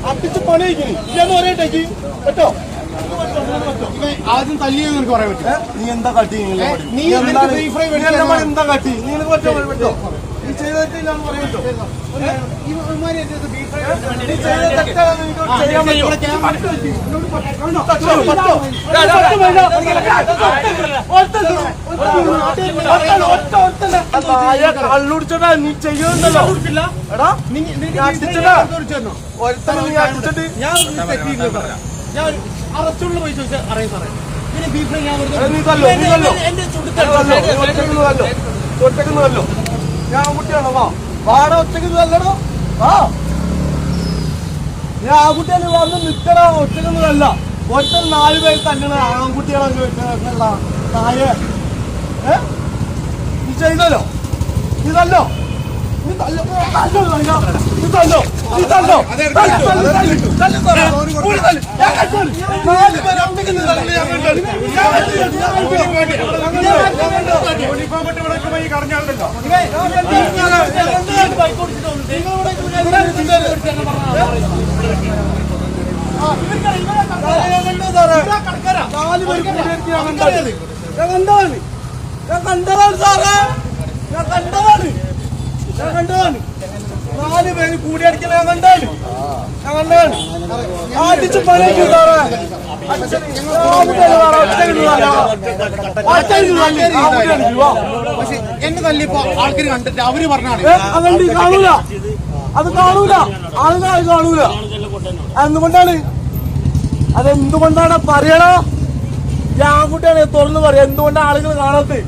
അടിച്ച് പണിയിക്കുന്നു ഇല്ലെന്ന് പറയട്ടേക്ക് കേട്ടോ. ആദ്യം തല്ലിയെന്ന് എനിക്ക് പറയാൻ പറ്റും. നീ എന്താ കാട്ടി? നീ എന്താ കാട്ടി? നീ പറ്റോ പറ്റോ? നീ ചെയ്തിട്ടില്ലാന്ന് പറയാൻ പറ്റോ? കള്ളുടിച്ചടാ നീ ചെയ്യുന്നുണ്ടല്ലോ. എടാ ഞാൻ അറസ്റ്റുള്ള പൈസ ചോദിച്ചാൽ അറിയാൻ സാറേ. ഒറ്റക്കുന്നല്ലോ ഞാൻ ആൺകുട്ടിയാണോ? വാട ഒറ്റക്കുന്നല്ലോ. വാ ഞാൻ ആൺകുട്ടിയാണ് വന്ന് നിൽക്കണ. ഒറ്റക്കുന്നതല്ല. ഒറ്റ 4 പേര് തന്നെ ആൺകുട്ടികളാണ് ചോദിച്ചാ തായ. നീ ചെയ്തല്ലോ. ഇതല്ലോ കണ്ടതാണ് സാറേ. ഞാൻ കണ്ടതാണ് 4 പേര് കൂടി അടിക്കണ. ഞാൻ കണ്ടാണ് അടിച്ച് പണിക്ക് എന്നെ തല്ലിപ്പോ ആൾക്കാർ കണ്ടിട്ട് അവര് പറഞ്ഞാണ് അതുകൊണ്ട് കാണൂല. അത് കാണൂല. ആളുകൾ കാണൂല. എന്തുകൊണ്ടാണ്? അതെന്തുകൊണ്ടാണ് പറയണോ? ആൺകുട്ടിയാണ് തുറന്ന് പറയാം. എന്തുകൊണ്ടാണ് ആളുകൾ കാണാത്തത്?